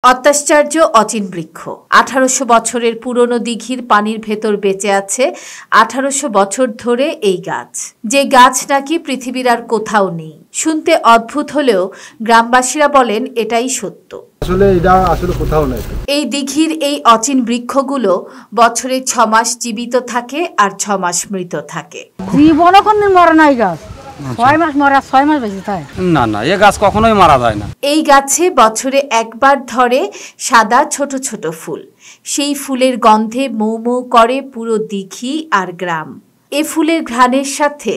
অত্যাশ্চর্য অচিন বৃক্ষ 1800 বছরের পুরনো দিঘির পানির ভেতর বেঁচে আছে 1800 বছর ধরে এই গাছ, যে গাছ নাকি পৃথিবীর আর কোথাও নেই। শুনতে অদ্ভুত হলেও গ্রামবাসীরা বলেন এটাই সত্য। আসলে কোথাও নেই। এই দিঘির এই অচিন বৃক্ষগুলো বছরে 6 মাস জীবিত থাকে আর 6 মাস মৃত থাকে। জীবনও কোনদিন মরে নাই গাছ, 6 মাস মরে 6 মাস বেঁচে থাকে। না না, এই গাছ কখনোই মারা যায় না। এই গাছে বছরে একবার ধরে সাদা ছোট ছোট ফুল, সেই ফুলের গন্ধে মৌ মৌ করে পুরো দিঘি আর গ্রাম। এ ফুলের ঘ্রাণের সাথে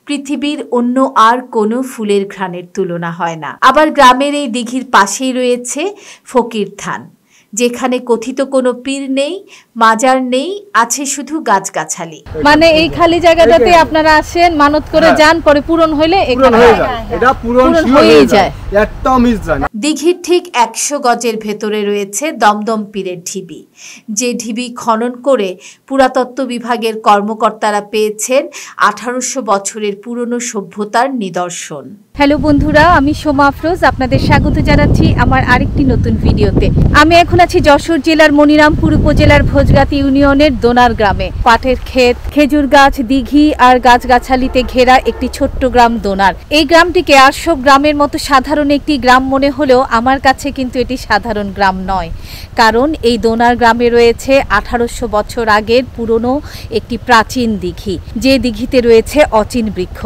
পৃথিবীর অন্য আর কোনো ফুলের ঘ্রাণের তুলনা হয় না। আবার গ্রামের এই দিঘির পাশেই রয়েছে ফকির থান, যেখানে কথিত কোনো পীর নেই, মাজার নেই, আছে শুধু গাছগাছালি। মানে এই খালি জায়গাটাতে আপনারা আসেন, মানত করে যান, পরে পূরণ হইলে এটা পূরণ হয়ে যায়। দিঘির ঠিক 100 গজের ভেতরে রয়েছে দমদম পীরের ঢিবি, যে ঢিবি খনন করে পুরাতত্ত্ব বিভাগের কর্মকর্তারা পেয়েছেন 1800 বছরের পুরনো সভ্যতার নিদর্শন। হ্যালো বন্ধুরা, আমি সোমা আফরোজ আপনাদের স্বাগত জানাচ্ছি আমার আরেকটি নতুন ভিডিওতে। আমি এখন আছি যশোর জেলার মনিরামপুর উপজেলার ভোজগাতি ইউনিয়নের দোনার গ্রামে। পাটের ক্ষেত, খেজুর গাছ, দিঘি আর গাছগাছালিতে ঘেরা একটি ছোট্ট গ্রাম দোনার। এই গ্রামটিকে আর সব গ্রামের মতো সাধারণ একটি গ্রাম মনে হলেও আমার কাছে কিন্তু এটি সাধারণ গ্রাম নয়, কারণ এই দোনার গ্রামে রয়েছে 1800 বছর আগের পুরনো একটি প্রাচীন দিঘি, যে দিঘিতে রয়েছে অচিন বৃক্ষ।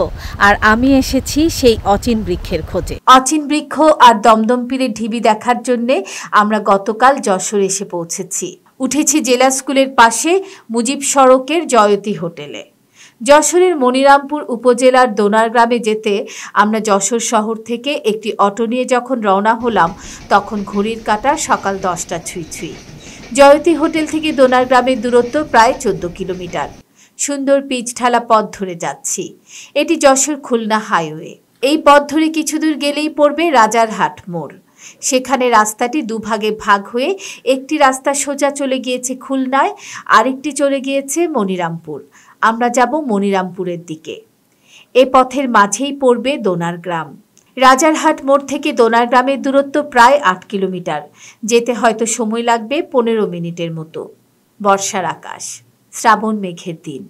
আর আমি এসেছি সেই অচিন বৃক্ষের খোঁজে। অচিন বৃক্ষ আর দমদম পীরের ঢিবি দেখার জন্য আমরা গতকাল যশোর এসে পৌঁছেছি। উঠেছি জেলা স্কুলের পাশে মুজিব সড়কের জয়তী হোটেলে। যশোরের মনিরামপুর উপজেলার দোনার গ্রামে যেতে আমরা যশোর শহর থেকে একটি অটো নিয়ে যখন রওনা হলাম, তখন ঘড়ির কাঁটা সকাল 10টা ছুঁই ছুঁই। জয়তী হোটেল থেকে দোনার গ্রামের দূরত্ব প্রায় 14 কিলোমিটার। সুন্দর পিচ ঢালা পথ ধরে যাচ্ছি। এটি যশোর খুলনা হাইওয়ে। এই পথ ধরে কিছু দূর গেলেই পড়বে রাজারহাট মোড়। সেখানে রাস্তাটি দুভাগে ভাগ হয়ে একটি রাস্তা সোজা চলে গিয়েছে খুলনায়, আরেকটি চলে গিয়েছে মনিরামপুর। আমরা যাব মনিরামপুরের দিকে। এ পথের মাঝেই পড়বে দোনার গ্রাম। রাজারহাট মোড় থেকে দোনার গ্রামের দূরত্ব প্রায় 8 কিলোমিটার। যেতে হয়তো সময় লাগবে 15 মিনিটের মতো। বর্ষার আকাশ, শ্রাবণ মেঘের দিন,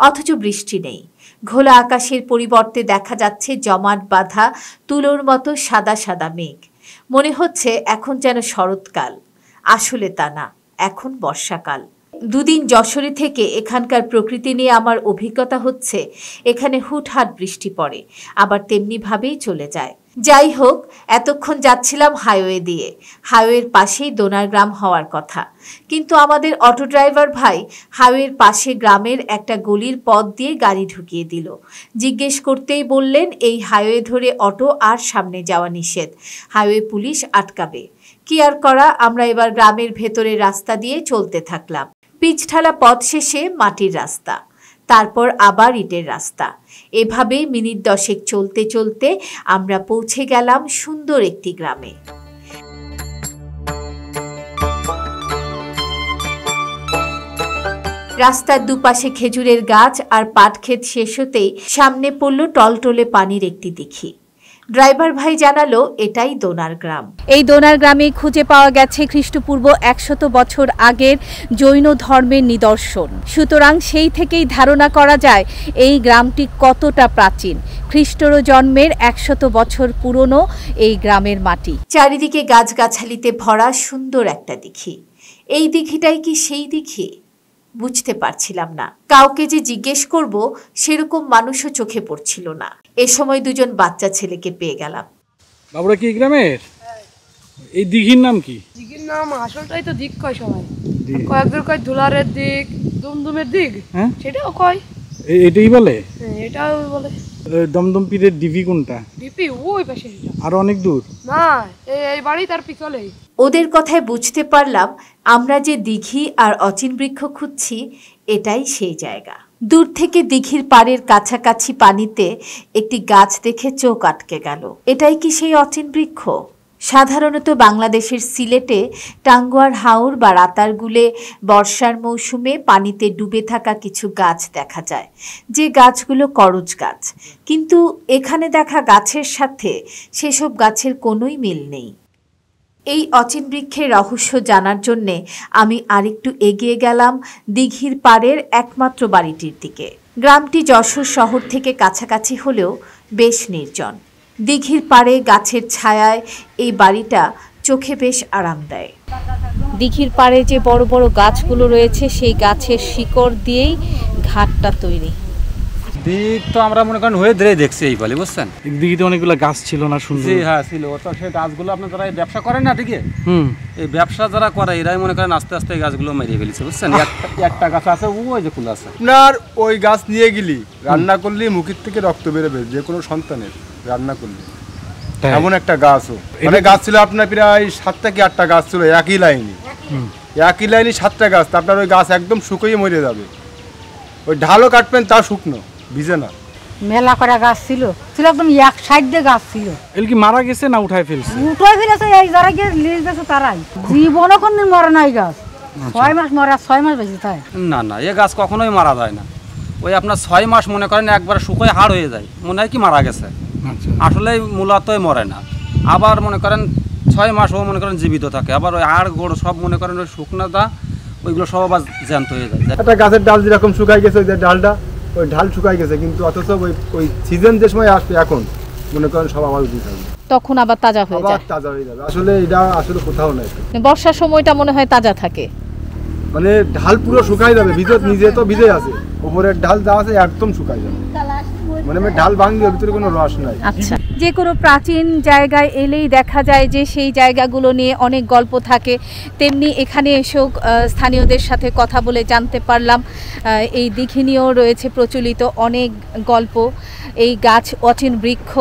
অথচ বৃষ্টি নেই। ঘোলা আকাশের পরিবর্তে দেখা যাচ্ছে জমাট বাঁধা তুলোর মতো সাদা সাদা মেঘ। মনে হচ্ছে এখন যেন শরৎকাল, আসলে তা না, এখন বর্ষাকাল। দুদিন যশোরে থেকে এখানকার প্রকৃতি নিয়ে আমার অভিজ্ঞতা হচ্ছে, এখানে হুটহাট বৃষ্টি পড়ে, আবার তেমনিভাবেই চলে যায়। যাই হোক, এতক্ষণ যাচ্ছিলাম হাইওয়ে দিয়ে। হাইওয়ের পাশেই দোনার গ্রাম হওয়ার কথা, কিন্তু আমাদের অটো ড্রাইভার ভাই হাইওয়ের পাশে গ্রামের একটা গলির পথ দিয়ে গাড়ি ঢুকিয়ে দিল। জিজ্ঞেস করতেই বললেন এই হাইওয়ে ধরে অটো আর সামনে যাওয়া নিষেধ, হাইওয়ে পুলিশ আটকাবে। কি আর করা, আমরা এবার গ্রামের ভেতরের রাস্তা দিয়ে চলতে থাকলাম। পিচঢালা পথ শেষে মাটির রাস্তা, তারপর আবার ইটের রাস্তা। এভাবেই মিনিট 10 চলতে চলতে আমরা পৌঁছে গেলাম সুন্দর একটি গ্রামে। রাস্তার দুপাশে খেজুরের গাছ আর পাট ক্ষেত শেষ হতেই সামনে পড়ল টলটলে পানির একটি দিঘি। ড্রাইভার ভাই জানালো এটাই দোনার গ্রাম। এই দোনার গ্রামে খুঁজে পাওয়া গেছে খ্রিস্টপূর্ব 100 বছর আগের জৈন ধর্মের নিদর্শন। সুতরাং সেই থেকেই ধারণা করা যায় এই গ্রামটি কতটা প্রাচীন। খ্রিস্টর জন্মের 100 বছর পুরনো এই গ্রামের মাটি। চারিদিকে গাছগাছালিতে ভরা সুন্দর একটা দিঘি। এই দিঘিটাই কি সেই দিঘি? বুঝতে পারছিলাম না। কাউকে যে জিজ্ঞেস করব সেরকম মানুষও চোখে পড়ছিল না। এ সময় দুজন বাচ্চা ছেলেকে পেয়ে গেলাম। বাবুরা কি গ্রামের? এই দিঘির নাম কি? দিঘির নাম আসলটাই তো দিক কয় সবাই, কয়েকজন কয় ধুলারের দিক, দুমদুমের দিক, সেটাও কয়। এটাই বলে? এটাও বলে। দমদম পীরের ডিপি কোনটা? ডিপি ওই পাশে। আর অনেক দূর না, এই বাড়ি তার পিছলে। ওদের কথায় বুঝতে পারলাম আমরা যে দিঘি আর অচিন বৃক্ষ খুঁজছি এটাই সেই জায়গা। দূর থেকে দিঘির পাড়ের কাছাকাছি পানিতে একটি গাছ দেখে চোখ আটকে গেল। এটাই কি সেই অচিন বৃক্ষ? সাধারণত বাংলাদেশের সিলেটে টাঙ্গুয়ার হাওর বা রাতারগুলে বর্ষার মৌসুমে পানিতে ডুবে থাকা কিছু গাছ দেখা যায়, যে গাছগুলো করজ গাছ। কিন্তু এখানে দেখা গাছের সাথে সেসব গাছের কোনোই মিল নেই। এই অচিন বৃক্ষের রহস্য জানার জন্যে আমি আরেকটু এগিয়ে গেলাম দিঘির পাড়ের একমাত্র বাড়িটির দিকে। গ্রামটি যশোর শহর থেকে কাছাকাছি হলেও বেশ নির্জন। দিঘির পাড়ে গাছের ছায়ায় এই বাড়িটা চোখে বেশ আরাম দেয়। দিঘির পাড়ে যে বড় বড় গাছগুলো রয়েছে সেই গাছের শিকড় দিয়েই ঘাটটা তৈরি। দিক তো আমরা মনে করেন হয়ে ধরে দেখছি এই বলে, বুঝছেন? দিঘিতে অনেকগুলো গাছ ছিল না, সুন্দর। জি হ্যাঁ ছিল। তো সেই গাছগুলো আপনার যারা এই ব্যবসা করেন না, ঠিক আছে, এই ব্যবসা যারা করে এরাই মনে করেন আস্তে আস্তে এই গাছগুলো মেরিয়ে ফেলেছে, বুঝছেন? একটা গাছ আছে ওই যে ফুল আছে আপনার, ওই গাছ নিয়ে গেলি রান্না করলি মুখের থেকে রক্ত বেরোবে যে কোনো সন্তানের রান্না করলি, এমন একটা গাছও। মানে গাছ ছিল আপনার প্রায় 7টা কি 8টা গাছ ছিল একই লাইনে, 7টা গাছ। আপনার ওই গাছ একদম শুকিয়ে মরে যাবে, ওই ঢালও কাটবেন তা শুকনো ভিজে না। মেলা করা গাছ ছিল একদম এক সাইডে গাছ ছিল। এল কি মারা গেছে না উঠায় ফেলছে? উঠায় ফেলেছে, এই যারা গিয়ে লিজ গেছে তারাই। জীবনও কোনদিন মরে নাই গাছ। 6 মাস মরে, 6 মাস বেঁচে থাকে না। না, এই গাছ কখনোই মারা যায় না। ওই আপনার 6 মাস মনে করেন একবার শুকিয়ে হাড় হয়ে যায়, মনে হয় কি মারা গেছে। আসলে মূলতই মরে না। আবার মনে করেন 6 মাস ও মনে করেন জীবিত থাকে। আবার ওই হাড় গোড় সব মনে করেন ওই শুকনাটা ওইগুলো সব আবার জ্যান্ত হয়ে যায়। একটা গাছের ডাল যেরকম শুকাই গেছে, ওই যে ডালটা ওই ঢাল শুকাই গেছে, কিন্তু অথচ ওই সিজন যে সময় আসবে এখন মনে করেন সব আবার উঠে যাবে, তখন আবার তাজা হয়ে যায়। তাজা হয়ে যাবে। আসলে এটা আসলে কোথাও নাই। বর্ষার সময়টা মনে হয় তাজা থাকে, মানে ঢাল পুরো শুকাই যাবে, ভিতর নিজে তো ভিজে আছে, উপরের ঢাল যা আছে একদম শুকাই যাবে, মানে ঢাল ভাঙবে, ভিতরে কোনো রস নাই। আচ্ছা, যে কোনো প্রাচীন জায়গায় এলেই দেখা যায় যে সেই জায়গাগুলো নিয়ে অনেক গল্প থাকে। তেমনি এখানে এসেও স্থানীয়দের সাথে কথা বলে জানতে পারলাম এই দিঘি নিয়েও রয়েছে প্রচলিত অনেক গল্প। এই গাছ অচিন বৃক্ষ,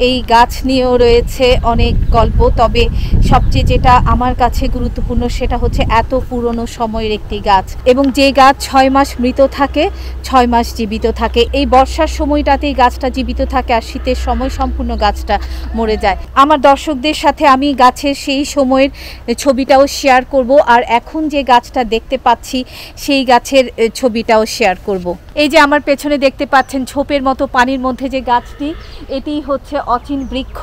এই গাছ নিয়েও রয়েছে অনেক গল্প। তবে সবচেয়ে যেটা আমার কাছে গুরুত্বপূর্ণ সেটা হচ্ছে এত পুরনো সময়ের একটি গাছ, এবং যে গাছ 6 মাস মৃত থাকে, 6 মাস জীবিত থাকে। এই বর্ষার সময়টাতেই গাছটা জীবিত থাকে, আর শীতের সময় সম্পূর্ণ গাছটা মরে যায়। আমার দর্শকদের সাথে আমি গাছের সেই সময়ের ছবিটাও শেয়ার করব, আর এখন যে গাছটা দেখতে পাচ্ছি সেই গাছের ছবিটাও শেয়ার করব। এই যে আমার পেছনে দেখতে পাচ্ছেন ঝোপের মতো পানির মধ্যে যে গাছটি, এটি হচ্ছে অচিন বৃক্ষ।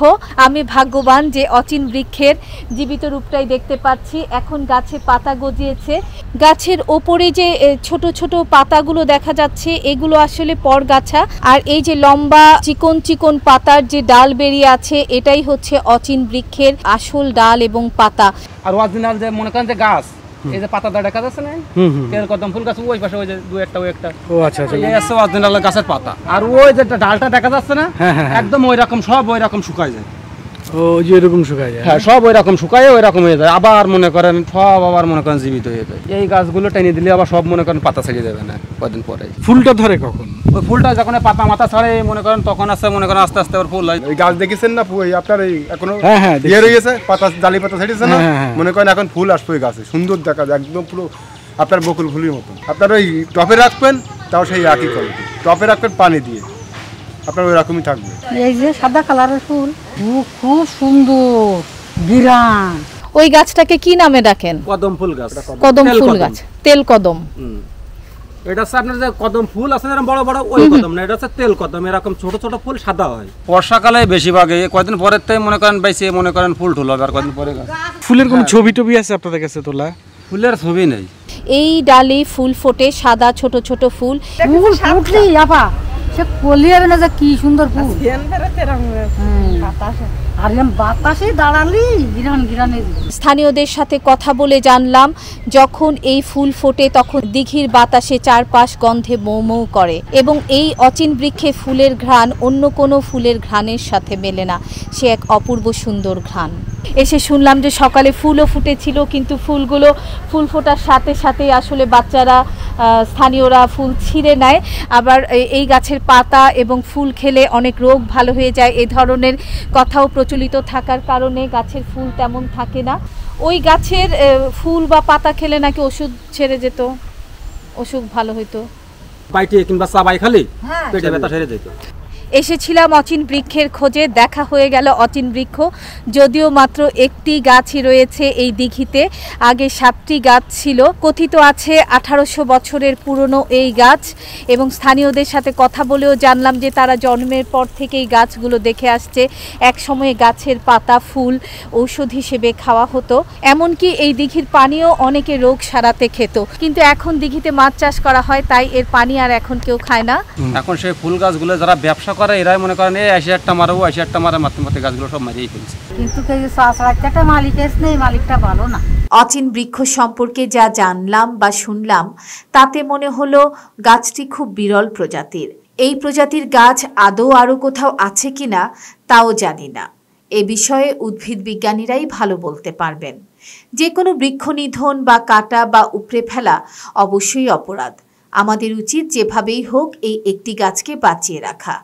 আমি ভাগ্যবান যে অচিন বৃক্ষের জীবিত রূপটাই দেখতে পাচ্ছি। এখন গাছে পাতা গজিয়েছে, গাছের ওপরে যে ছোট ছোট পাতাগুলো দেখা যাচ্ছে এগুলো আসলে পরগাছা, আর এই যে লম্বা চিকন চিকন পাতার যে ডাল বেরিয়ে আছে এটাই হচ্ছে অচিন বৃক্ষের আসল ডাল এবং পাতা। আর অরিজিনাল যে মনে করেন যে গাছ, এই যে পাতা দেখা যাচ্ছে না, তেল কদম ফুল গাছ ওই পাশে, ওই যে দু একটা ওই একটা। ও আচ্ছা আচ্ছা, এই আছে অরিজিনাল গাছের পাতা। আর ওই যে ডালটা দেখা যাচ্ছে না, একদম ওই রকম সব ওই রকম শুকায় যায়। ও যে এরকম শুকায় যায়? হ্যাঁ, সব ওই রকম শুকায় ওই রকম হয়ে যায়। আবার মনে করেন সব আবার মনে করেন জীবিত হয়ে যায়। এই গাছগুলো টেনে দিলে আবার সব মনে করেন পাতা ছেড়ে যাবে না কদিন পরে। ফুলটা ধরে কখন? ওই ফুলটা যখন পাতা মাথা ছাড়ে মনে করেন তখন আছে মনে করেন আস্তে আস্তে ওর ফুল হয়। ওই গাছ দেখেছেন না আপনার এই এখনো দেখি। ইয়ে রয়েছে, পাতা জালি পাতা ছেড়েছে না, মনে করেন এখন ফুল আসবে ওই গাছে, সুন্দর দেখা যায় একদম পুরো আপনার বকুল ফুলের মতন। আপনার ওই টপে রাখবেন, তাও সেই একই কোয়ালিটি। টপে রাখবেন পানি দিয়ে, আপনার ওই রকমই থাকবে। এই যে সাদা কালারের ফুল, খুব সুন্দর বিরান। ওই গাছটাকে কি নামে ডাকেন? কদম ফুল গাছ। কদম ফুল গাছ, তেল কদম। এটা হচ্ছে আপনার যে কদম ফুল আছে এরকম বড় বড়, ওই কদম না, এটা হচ্ছে তেল কদম। এরকম ছোট ছোট ফুল সাদা হয়। বর্ষাকালে বেশিরভাগ, কয়েকদিন পরের থেকে মনে করেন বেশি মনে করেন ফুল টুল হবে। আর কয়েকদিন পরে ফুলের কোনো ছবি টবি আছে আপনাদের কাছে তোলা? ফুলের ছবি নেই। এই ডালে ফুল ফোটে, সাদা ছোট ছোট ফুল। ফুল ফুটলি আপা সে কলি হবে না, যে কি সুন্দর ফুল। আর বাতাসে দাঁড়ালি গিরান গিরানে। স্থানীয়দের সাথে কথা বলে জানলাম যখন এই ফুল ফোটে তখন দিঘির বাতাসে চারপাশ গন্ধে মৌ মৌ করে, এবং এই অচিন বৃক্ষে ফুলের ঘ্রাণ অন্য কোনো ফুলের ঘ্রাণের সাথে মেলে না। সে এক অপূর্ব সুন্দর ঘ্রাণ। এসে শুনলাম যে সকালে ফুলও ফুটেছিল, কিন্তু ফুলগুলো ফুল ফোটার সাথে সাথে আসলে বাচ্চারা স্থানীয়রা ফুল ছিঁড়ে নেয়। আবার এই গাছের পাতা এবং ফুল খেলে অনেক রোগ ভালো হয়ে যায়, এ ধরনের কথাও প্রচলিত থাকার কারণে গাছের ফুল তেমন থাকে না। ওই গাছের ফুল বা পাতা খেলে নাকি ওষুধ ছেড়ে যেত, অসুখ ভালো হইতো। বাইটে কিংবা চাবাই খালি পেটে ব্যথা সেরে যেত। এসেছিলাম অচিন বৃক্ষের খোঁজে, দেখা হয়ে গেল অচিন বৃক্ষ। যদিও মাত্র একটি গাছই রয়েছে এই দিঘিতে, আগে 7টি গাছ ছিল। কথিত আছে 1800 বছরের পুরনো এই গাছ, এবং স্থানীয়দের সাথে কথা বলেও জানলাম যে তারা জন্মের পর থেকেই গাছগুলো দেখে আসছে। এক সময়ে গাছের পাতা ফুল ঔষধ হিসেবে খাওয়া হতো, এমনকি এই দিঘির পানিও অনেকে রোগ সারাতে খেত। কিন্তু এখন দিঘিতে মাছ চাষ করা হয়, তাই এর পানি আর এখন কেউ খায় না। এখন সেই ফুল গাছগুলো যারা ব্যবসা করে এরাই মনে করেন এই 80 মারবো 80 মারে মারতে মারতে গাছগুলো সব মারিয়েই ফেলছে। কিন্তু একটা মালিক এসে নেই, মালিকটা ভালো না। অচিন বৃক্ষ সম্পর্কে যা জানলাম বা শুনলাম তাতে মনে হলো গাছটি খুব বিরল প্রজাতির। এই প্রজাতির গাছ আদৌ আরও কোথাও আছে কিনা তাও জানি না। এ বিষয়ে উদ্ভিদ বিজ্ঞানীরাই ভালো বলতে পারবেন। যে কোনো বৃক্ষ নিধন বা কাটা বা উপড়ে ফেলা অবশ্যই অপরাধ। আমাদের উচিত যেভাবেই হোক এই একটি গাছকে বাঁচিয়ে রাখা।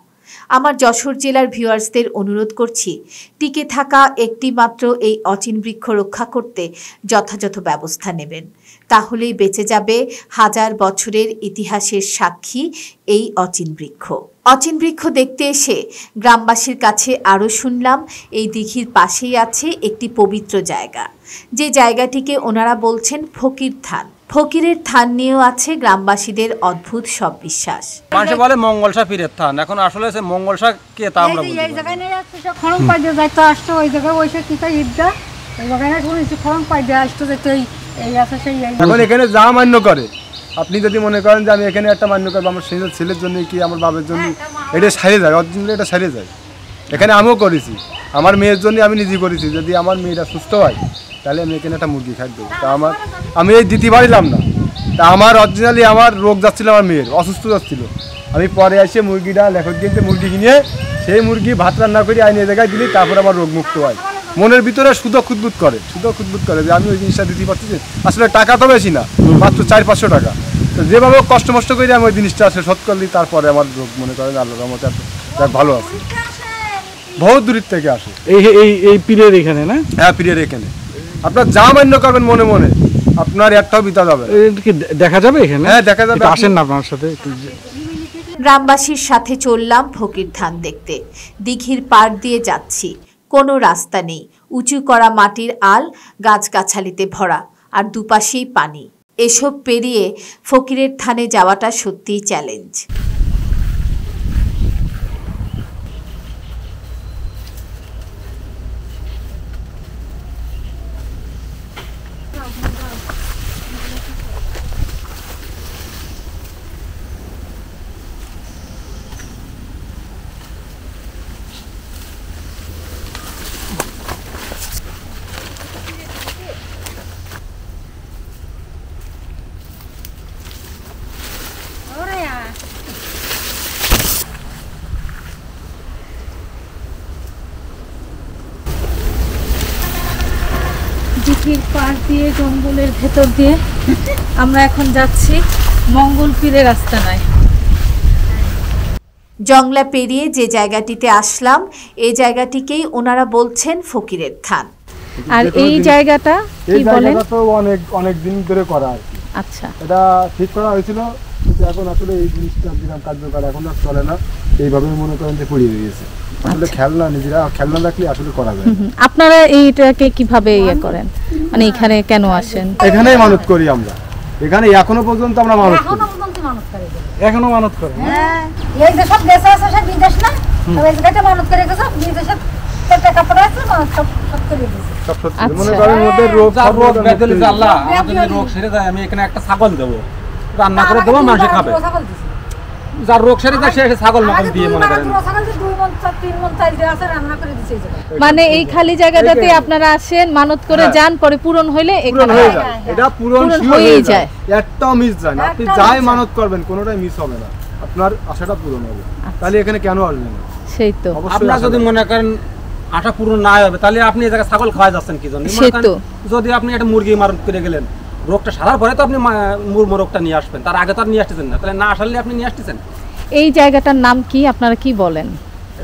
আমার যশোর জেলার ভিউয়ার্সদের অনুরোধ করছি, টিকে থাকা একটি মাত্র এই অচিন বৃক্ষ রক্ষা করতে যথাযথ ব্যবস্থা নেবেন। তাহলেই বেঁচে যাবে হাজার বছরের ইতিহাসের সাক্ষী এই অচিন বৃক্ষ। অচিন বৃক্ষ দেখতে এসে গ্রামবাসীর কাছে আরও শুনলাম এই দিঘির পাশেই আছে একটি পবিত্র জায়গা, যে জায়গাটিকে ওনারা বলছেন ফকির থান। ফকিরের থান নিয়েও আছে গ্রামবাসীদের অদ্ভুত সব বিশ্বাস। মানুষে বলে মঙ্গলসা পীরের থান, এখন আসলে সে মঙ্গলসা কে তা আমরা বুঝি না। এই জায়গায় নিয়ে যাচ্ছে সব খরম পাই দিয়ে যাইতে আসতো, ওই জায়গায় ওই সে কি কয় ঈদটা, ওই জায়গায় শুনেছি খরম পাই দিয়ে আসতো যেতে এই আছে সেই। এখন এখানে যা মান্য করে, আপনি যদি মনে করেন যে আমি এখানে একটা মান্য করবো আমার সেই ছেলের জন্য কি আমার বাবার জন্য, এটা সারিয়ে যায়, অরিজিনালি এটা সারিয়ে যায়। এখানে আমিও করেছি, আমার মেয়ের জন্য আমি নিজে করেছি। যদি আমার মেয়েটা সুস্থ হয় তাহলে আমি এখানে একটা মুরগি খাই দেবো। তা আমি এই দিতে পারিলাম না, তা আমার অরিজিনালি আমার রোগ যাচ্ছিলো, আমার মেয়ের অসুস্থ যাচ্ছিল। আমি পরে এসে মুরগিটা লেখক গিয়ে মুরগি কিনে সেই মুরগি ভাত রান্না করে আইনে জায়গায় দিলি, তারপর আমার রোগ মুক্ত হয়। মনের ভিতরে শুধু খুদবুদ করে যে আমি ওই জিনিসটা দিতে পারছি। যে আসলে টাকা তো বেশি না, মাত্র 400-500 টাকা। তো যেভাবে কষ্ট করে আমি ওই জিনিসটা আসলে শোধ করলি, তারপরে আমার রোগ মনে করেন আল্লাহর রহমতে ভালো আছে। বহুত দূরের থেকে আসে এই পীরের এখানে না? হ্যাঁ, পীরের এখানে আপনার যা মান্য করবেন মনে মনে আপনার একটাও বিতা যাবে। দেখা যাবে এখানে? হ্যাঁ, দেখা যাবে। আসেন না আপনার সাথে। গ্রামবাসীর সাথে চললাম ফকির ধান দেখতে। দিঘির পাড় দিয়ে যাচ্ছি, কোনো রাস্তা নেই, উঁচু করা মাটির আল, গাছগাছালিতে ভরা, আর দুপাশেই পানি। এসব পেরিয়ে ফকিরের থানে যাওয়াটা সত্যিই চ্যালেঞ্জ। দিঘির পাড় দিয়ে জঙ্গলের ভেতর দিয়ে আমরা এখন যাচ্ছি মঙ্গল পীরের আস্তানায়। জংলা পেরিয়ে যে জায়গাটিতে আসলাম, এই জায়গাটিকেই ওনারা বলছেন ফকিরের থান। আর এই জায়গাটা কি বলেন? তো অনেক দিন ধরে করা আর কি। আচ্ছা, এটা ঠিক করা হয়েছিল, কিন্তু এখন আসলে এই জিনিসটা বিরাম কার্যকর এখন আর চলে না। এইভাবে মনে করেন যে পড়িয়ে গিয়েছে। আসলে খেলনা নিজেরা খেলনা রাখলে আসলে করা যায়। আপনারা এইটাকে কিভাবে ইয়ে করেন, মানে এখানে কেন আসেন? এখানেই মানত করি আমরা, এখানে এখনো পর্যন্ত আমরা মানত করি। এখনো মানত করেন? হ্যাঁ, এই যে সব দেশ আছে সব বিদেশ না, তবে এই জায়গাটা মানত করে গেছে বিদেশে টাকা পড়াচ্ছে মানত সব করে দিয়েছে। সব সত্যি মনে করেন ওদের রোগ ব্যাধি আল্লাহ আমাদের যদি রোগ সেরে যায়, আমি এখানে একটা ছাগল দেবো, রান্না করে দেবো, মানুষে খাবে। যার রোগ সেরে যায় সে ছাগল মাংস দিয়ে মনে করেন। মানে এই খালি জায়গাটাতে আপনারা আসেন, মানত করে যান, পরে পূরণ হইলে এখানে এটা পূরণ হয়ে যায়, একটাও মিস যায় না। আপনি যাই মানত করবেন কোনোটাই মিস হবে না, আপনার আশাটা পূরণ হবে। তাহলে এখানে কেন আসবেন না? সেই তো। আপনারা যদি মনে করেন আশা পূরণ না হবে, তাহলে আপনি এই জায়গায় ছাগল খাওয়া যাচ্ছেন কি জন্য? যদি আপনি একটা মুরগি মারণ করে গেলেন, রোগটা সারার পরে তো আপনি রোগটা নিয়ে আসবেন, তার আগে তো আর নিয়ে আসতেছেন না। তাহলে না আসলে আপনি নিয়ে আসতেছেন। এই জায়গাটার নাম কি, আপনারা কি বলেন?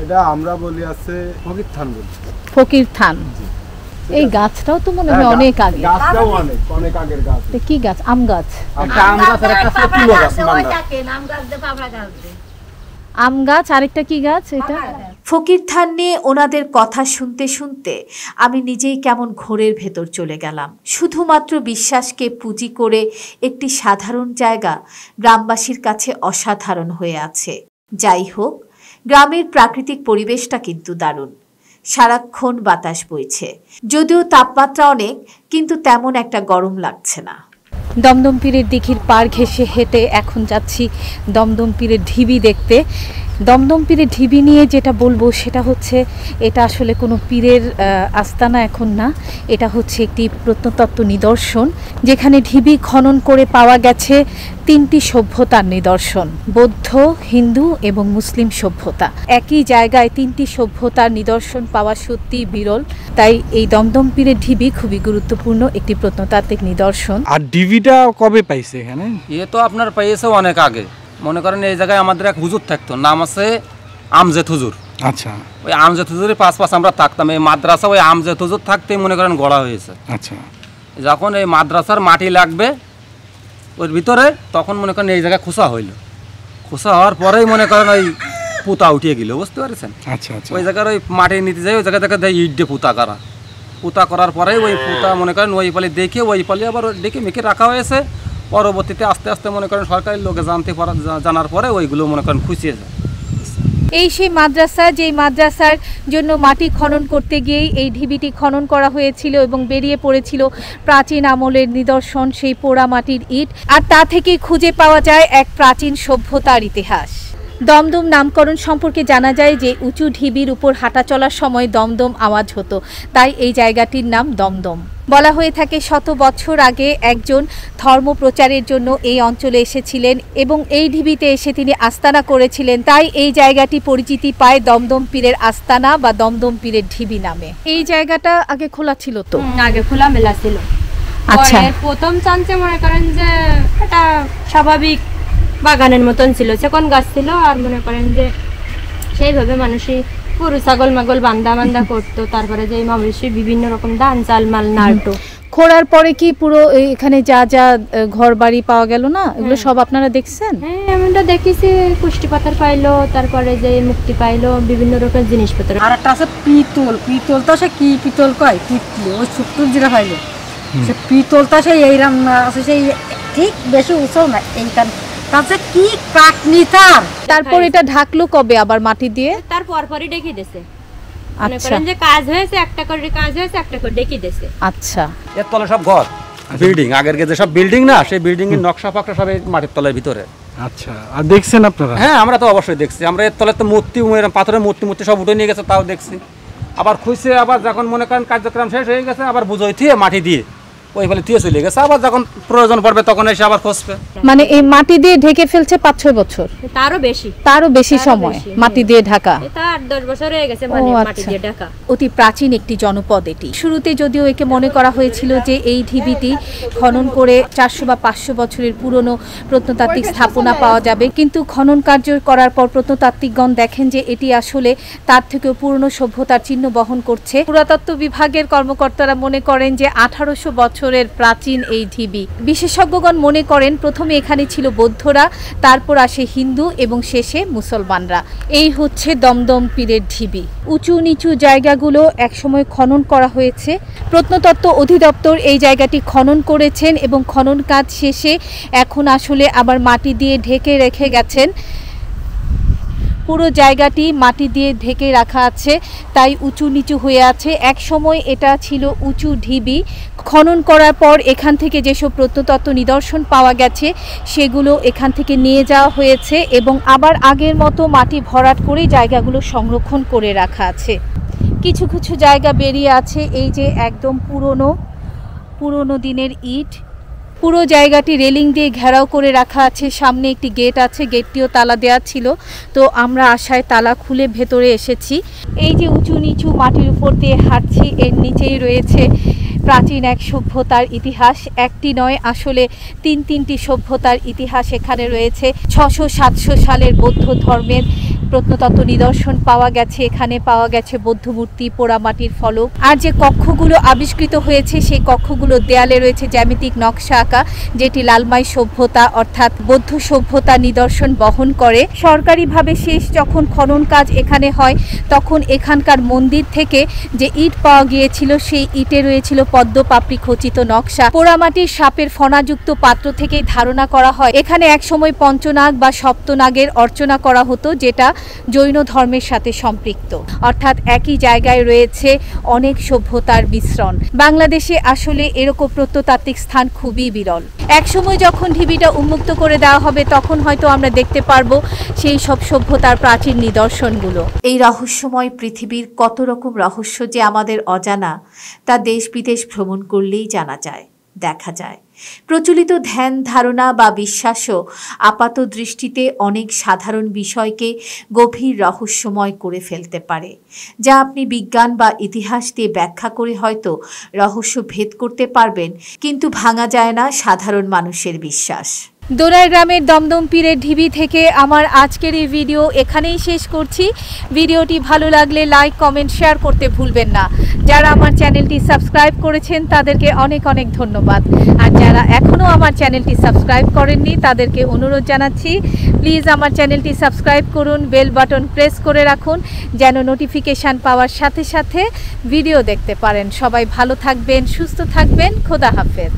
এটা আমরা বলি আছে ফকির থান বলি। ফকির থান। এই গাছটাও তো মনে হয় অনেক আগে। গাছটাও অনেক আগের গাছ। কি গাছ? আম গাছ। একটা আম গাছ আর একটা তুলো গাছ। আম গাছ, আরেকটা কি গাছ এটা? ফকির থান নিয়ে ওনাদের কথা শুনতে শুনতে আমি নিজেই কেমন ঘোরের ভেতর চলে গেলাম। শুধুমাত্র বিশ্বাসকে পুঁজি করে একটি সাধারণ জায়গা গ্রামবাসীর কাছে অসাধারণ হয়ে আছে। যাই হোক, গ্রামের প্রাকৃতিক পরিবেশটা কিন্তু দারুণ। সারাক্ষণ বাতাস বইছে, যদিও তাপমাত্রা অনেক, কিন্তু তেমন একটা গরম লাগছে না। দমদম পীরের দিঘির পার ঘেঁষে হেঁটে এখন যাচ্ছি দমদম পীরের ঢিবি দেখতে। দমদম পীরের ঢিবি নিয়ে যেটা বলবো সেটা হচ্ছে, এটা আসলে কোনো পীরের আস্তানা এখন না, এটা হচ্ছে একটি প্রত্নতত্ত্ব নিদর্শন, যেখানে ঢিবি খনন করে পাওয়া গেছে 3টি সভ্যতার নিদর্শন, বৌদ্ধ, হিন্দু এবং মুসলিম সভ্যতা। একই জায়গায় 3টি সভ্যতার নিদর্শন পাওয়া সত্যি বিরল, তাই এই দমদম পীরের ঢিবি খুবই গুরুত্বপূর্ণ একটি প্রত্নতাত্ত্বিক নিদর্শন। আর ঢিবিটা কবে পাইছে এখানে? এ তো আপনার পাইয়েছে অনেক আগে। মনে করেন এই জায়গায় আমাদের এক হুজুর থাকতো, নাম আছে আমজেদ হুজুর। আচ্ছা, ওই আমজেদ হুজুরের পাশ আমরা থাকতাম। এই মাদ্রাসা ওই আমজেদ হুজুর থাকতেই মনে করেন গড়া হয়েছে। আচ্ছা, যখন এই মাদ্রাসার মাটি লাগবে ওর ভিতরে, তখন মনে করেন এই জায়গায় খোসা হইল। খোসা হওয়ার পরেই মনে করেন ওই পুতা উঠিয়ে গেল, বুঝতে পারছেন? আচ্ছা আচ্ছা। ওই জায়গার ওই মাটি নিতে যাই, ওই জায়গা থেকে দেয় ইট দিয়ে পুতা করা। পুতা করার পরেই ওই পুতা মনে করেন ওই পালি দেখে, ওই পালি আবার ডেকে মেখে রাখা হয়েছে। পরবর্তীতে আস্তে আস্তে মনে করেন সরকারি লোকে জানার পরে ওইগুলো মনে করেন খুঁচিয়ে যায়। এই সেই মাদ্রাসা, যেই মাদ্রাসার জন্য মাটি খনন করতে গিয়েই এই ঢিবিটি খনন করা হয়েছিল এবং বেরিয়ে পড়েছিল প্রাচীন আমলের নিদর্শন, সেই পোড়া মাটির ইট, আর তা থেকেই খুঁজে পাওয়া যায় এক প্রাচীন সভ্যতার ইতিহাস। দমদম নামকরণ সম্পর্কে জানা যায় যে উঁচু ঢিবির উপর হাঁটা চলার সময় দমদম আওয়াজ হতো, তাই এই জায়গাটির নাম দমদম। বলা হয়ে থাকে 100 বছর আগে একজন ধর্ম প্রচারের জন্য এই অঞ্চলে এসেছিলেন এবং এই ঢিবিতে এসে তিনি আস্তানা করেছিলেন, তাই এই জায়গাটি পরিচিতি পায় দমদম পীরের আস্তানা বা দমদম পীরের ঢিবি নামে। এই জায়গাটা আগে খোলা ছিল তো? আগে খোলা মেলা ছিল। আচ্ছা, প্রথম চান্সে মনে করেন যে এটা স্বাভাবিক বাগানের মতন ছিল, সেকন গাছ ছিল, আর মনে করেন যে সেইভাবে মানুষই গরু ছাগল মাগল বান্দা করতো। তারপরে যে মানুষই বিভিন্ন রকম ধান চাল মাল নাড়তো। খোঁড়ার পরে কি পুরো এখানে যা যা ঘর বাড়ি পাওয়া গেল না, এগুলো সব আপনারা দেখছেন? হ্যাঁ, আমরা দেখেছি। পুষ্টি পাতার পাইলো, তারপরে যে মুক্তি পাইলো, বিভিন্ন রকম জিনিসপত্র। আর একটা আছে পিতল। পিতল তো সে কি পিতল কয়, পিতলি, ওই শুক্তুর যেটা পাইলো সে পিতলটা সেই এইরাম আছে, সেই ঠিক বেশি উঁচু না, এইখান তাতে কি কাটনি তার। তারপর এটা ঢাকলো কবে আবার মাটি দিয়ে? তার পরপরই ডেকে দিয়েছে। মনে আচ্ছা, করেন যে কাজ হয়েছে, একটা করে কাজ হয়েছে, একটা করে ডেকে দিয়েছে। আচ্ছা। এর তলে সব ঘর, বিল্ডিং, আগের যে সব বিল্ডিং না, সেই বিল্ডিং এর নকশা ফকশা সব এই মাটির তলের ভিতরে। আচ্ছা, আর দেখছেন আপনারা? হ্যাঁ, আমরা তো অবশ্যই দেখছি। আমরা এর তলে তো মূর্তি, পাথরের মূর্তি সব উঠে নিয়ে গেছে, তাও দেখছি। আবার খুঁজছে, আবার যখন মনে করেন কার্যক্রম শেষ হয়ে গেছে, আবার বুঝোই থিয়ে মাটি দিয়ে ওই ফলে থিয়ে চলে গেছে। আবার যখন প্রয়োজন পড়বে তখন এসে আবার খুঁজবে। মানে এই মাটি দিয়ে ঢেকে ফেলছে 5-6 বছর, তারও বেশি সময় মাটি দিয়ে ঢাকা। এটা 8-10 বছর হয়ে গেছে মাটি দিয়ে ঢাকা। অতি প্রাচীন একটি জনপদ এটি। শুরুতে যদিও একে মনে করা হয়েছিল যে এই ঢিবিটি খনন করে 400 বা 500 বছরের পুরনো প্রত্নতাত্ত্বিক স্থাপনা পাওয়া যাবে, কিন্তু খনন কার্য করার পর প্রত্নতাত্ত্বিকগণ দেখেন যে এটি আসলে তার থেকেও পুরনো সভ্যতার চিহ্ন বহন করছে। পুরাতত্ত্ব বিভাগের কর্মকর্তারা মনে করেন যে 1800 বছরের প্রাচীন এই ঢিবি। বিশেষজ্ঞগণ মনে করেন প্রথমে এখানে ছিল বৌদ্ধরা, তারপর আসে হিন্দু এবং শেষে মুসলমানরা। এই হচ্ছে দমদম পীরের ঢিবি। উঁচু নিচু জায়গাগুলো একসময় খনন করা হয়েছে। প্রত্নতত্ত্ব অধিদপ্তর এই জায়গাটি খনন করেছেন এবং খনন কাজ শেষে এখন আসলে আবার মাটি দিয়ে ঢেকে রেখে গেছেন। পুরো জায়গাটি মাটি দিয়ে ঢেকে রাখা আছে, তাই উঁচু নিচু হয়ে আছে। এক সময় এটা ছিল উঁচু ঢিবি। খনন করার পর এখান থেকে যেসব প্রত্নতত্ত্ব নিদর্শন পাওয়া গেছে সেগুলো এখান থেকে নিয়ে যাওয়া হয়েছে এবং আবার আগের মতো মাটি ভরাট করে জায়গাগুলো সংরক্ষণ করে রাখা আছে। কিছু কিছু জায়গা বেরিয়ে আছে, এই যে একদম পুরনো দিনের ইট। পুরো জায়গাটি রেলিং দিয়ে ঘেরাও করে রাখা আছে, সামনে একটি গেট আছে, গেটটিও তালা দেওয়া ছিল, তো আমরা আশায় তালা খুলে ভেতরে এসেছি। এই যে উঁচু নিচু মাটির উপর দিয়ে হাঁটছি, এর নিচেই রয়েছে প্রাচীন এক সভ্যতার ইতিহাস। একটি নয়, আসলে 3টি সভ্যতার ইতিহাস এখানে রয়েছে। 600-700 সালের বৌদ্ধ ধর্মের প্রত্নতত্ত্ব নিদর্শন পাওয়া গেছে। এখানে পাওয়া গেছে বৌদ্ধ মূর্তি, পোড়ামাটির ফলক। আর যে কক্ষগুলো আবিষ্কৃত হয়েছে সেই কক্ষগুলোর দেয়ালে রয়েছে জ্যামিতিক নকশা আঁকা, যেটি লালমাই সভ্যতা অর্থাৎ বৌদ্ধ সভ্যতা নিদর্শন বহন করে। সরকারিভাবে শেষ যখন খনন কাজ এখানে হয় তখন এখানকার মন্দির থেকে যে ইট পাওয়া গিয়েছিল সেই ইটে রয়েছিল পদ্ম পাপড়ি খচিত নকশা। পোড়ামাটির সাপের ফণাযুক্ত পাত্র থেকেই ধারণা করা হয় এখানে একসময় পঞ্চনাগ বা সপ্তনাগের অর্চনা করা হতো, যেটা জৈন ধর্মের সাথে সম্পৃক্ত। অর্থাৎ একই জায়গায় রয়েছে অনেক সভ্যতার মিশ্রণ। বাংলাদেশে আসলে এরকম প্রত্নতাত্ত্বিক স্থান খুবই বিরল। একসময় যখন ঢিবিটা উন্মুক্ত করে দেওয়া হবে তখন হয়তো আমরা দেখতে পারবো সেই সব সভ্যতার প্রাচীন নিদর্শনগুলো। এই রহস্যময় পৃথিবীর কত রকম রহস্য যে আমাদের অজানা তা দেশ বিদেশ ভ্রমণ করলেই জানা যায়, দেখা যায়। প্রচলিত ধ্যান ধারণা বা বিশ্বাসও আপাত দৃষ্টিতে অনেক সাধারণ বিষয়কে গভীর রহস্যময় করে ফেলতে পারে, যা আপনি বিজ্ঞান বা ইতিহাস দিয়ে ব্যাখ্যা করে হয়তো রহস্য ভেদ করতে পারবেন, কিন্তু ভাঙা যায় না সাধারণ মানুষের বিশ্বাস। দোনার গ্রামের দমদম পীরের ঢিবি থেকে আমার আজকের এই ভিডিও এখানেই শেষ করছি। ভিডিওটি ভালো লাগলে লাইক, কমেন্ট, শেয়ার করতে ভুলবেন না। যারা আমার চ্যানেলটি সাবস্ক্রাইব করেছেন তাদেরকে অনেক অনেক ধন্যবাদ। আর যারা এখনও আমার চ্যানেলটি সাবস্ক্রাইব করেননি তাদেরকে অনুরোধ জানাচ্ছি, প্লিজ আমার চ্যানেলটি সাবস্ক্রাইব করুন, বেল বাটন প্রেস করে রাখুন যেন নোটিফিকেশান পাওয়ার সাথে সাথে ভিডিও দেখতে পারেন। সবাই ভালো থাকবেন, সুস্থ থাকবেন। খোদা হাফেজ।